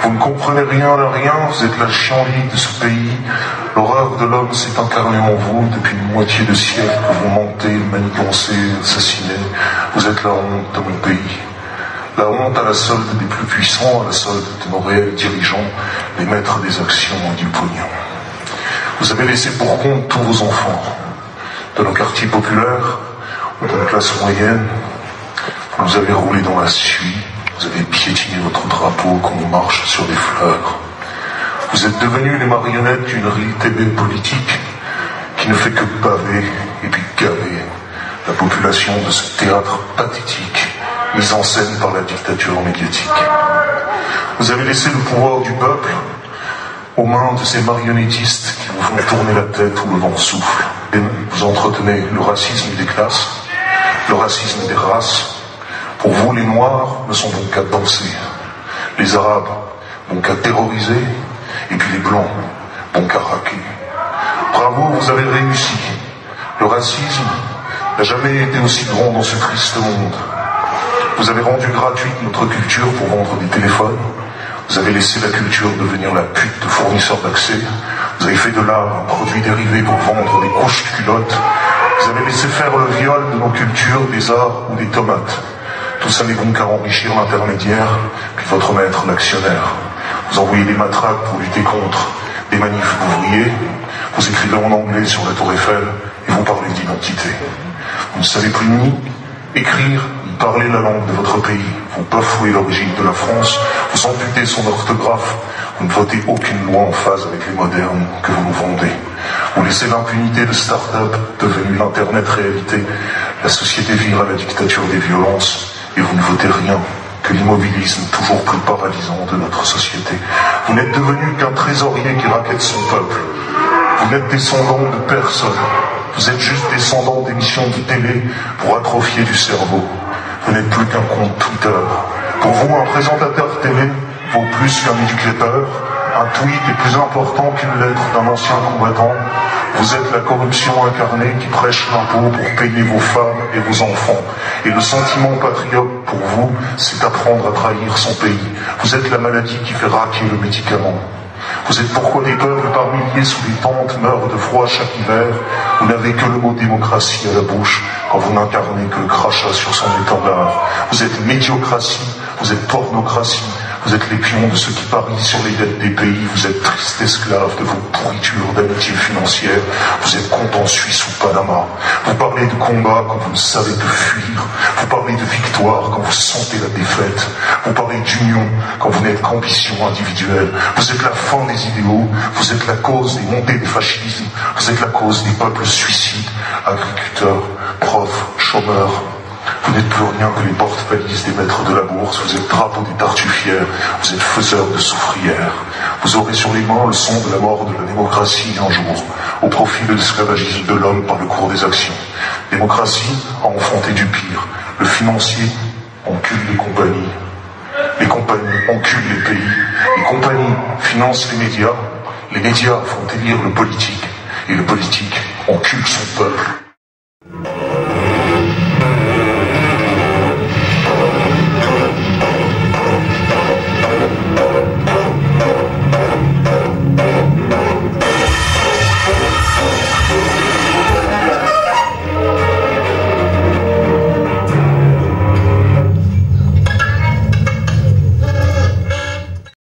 Vous ne comprenez rien à rien, vous êtes la chienlit de ce pays. L'horreur de l'homme s'est incarnée en vous depuis une moitié de siècle. Vous mentez, manigancez, assassinez. Vous êtes la honte de mon pays. La honte à la solde des plus puissants, à la solde de nos réels dirigeants, les maîtres des actions et du pognon. Vous avez laissé pour compte tous vos enfants, de nos quartiers populaires ou de la classe moyenne. Vous nous avez roulé dans la suie, vous avez piétiné votre drapeau comme on marche sur des fleurs. Vous êtes devenus les marionnettes d'une réalité politique qui ne fait que baver et puis gaver la population de ce théâtre pathétique mis en scène par la dictature médiatique. Vous avez laissé le pouvoir du peuple aux mains de ces marionnettistes qui vous font tourner la tête où le vent souffle. Et vous entretenez le racisme des classes, le racisme des races. Pour vous, les Noirs ne sont donc qu'à danser, les Arabes n'ont qu'à terroriser, et puis les Blancs n'ont qu'à raquer. Bravo, vous avez réussi. Le racisme n'a jamais été aussi grand dans ce triste monde. Vous avez rendu gratuite notre culture pour vendre des téléphones. Vous avez laissé la culture devenir la pute de fournisseurs d'accès. Vous avez fait de l'art un produit dérivé pour vendre des couches de culottes. Vous avez laissé faire le viol de nos cultures, des arts ou des tomates. Tout ça n'est bon qu'à enrichir l'intermédiaire, puis votre maître, l'actionnaire. Vous envoyez des matraques pour lutter contre des manifs ouvriers. Vous écrivez en anglais sur la tour Eiffel et vous parlez d'identité. Vous ne savez plus ni écrire, ni parler la langue de votre pays. Vous bafouez l'origine de la France, vous amputez son orthographe, vous ne votez aucune loi en phase avec les modernes que vous nous vendez. Vous laissez l'impunité de start-up devenue l'Internet réalité. La société vire à la dictature des violences et vous ne votez rien que l'immobilisme toujours plus paralysant de notre société. Vous n'êtes devenu qu'un trésorier qui raquette son peuple. Vous n'êtes descendant de personne. Vous êtes juste descendant d'émissions de télé pour atrophier du cerveau. Vous n'êtes plus qu'un compte Twitter. Pour vous, un présentateur télé vaut plus qu'un éducateur. Un tweet est plus important qu'une lettre d'un ancien combattant. Vous êtes la corruption incarnée qui prêche l'impôt pour payer vos femmes et vos enfants. Et le sentiment patriote pour vous, c'est apprendre à trahir son pays. Vous êtes la maladie qui fait raquer le médicament. Vous êtes pourquoi des peuples par milliers sous les tentes meurent de froid chaque hiver. Vous n'avez que le mot démocratie à la bouche quand vous n'incarnez que le crachat sur son étendard. Vous êtes médiocratie, vous êtes pornocratie. Vous êtes les pions de ceux qui parient sur les dettes des pays. Vous êtes triste esclave de vos pourritures d'amitié financière. Vous êtes compte en Suisse ou Panama. Vous parlez de combat quand vous ne savez que fuir. Vous parlez de victoire quand vous sentez la défaite. Vous parlez d'union quand vous n'êtes qu'ambition individuelle. Vous êtes la fin des idéaux. Vous êtes la cause des montées des fascismes. Vous êtes la cause des peuples suicides, agriculteurs, profs, chômeurs. Vous n'êtes plus rien que les porte-valises des maîtres de la bourse. Vous êtes drapeau des tartufières. Vous êtes faiseurs de soufrières. Vous aurez sur les mains le son de la mort de la démocratie un jour, au profit de l'esclavagisme de l'homme par le cours des actions. Démocratie a enfanté du pire. Le financier encule les compagnies. Les compagnies enculent les pays. Les compagnies financent les médias. Les médias font élire le politique. Et le politique encule son peuple.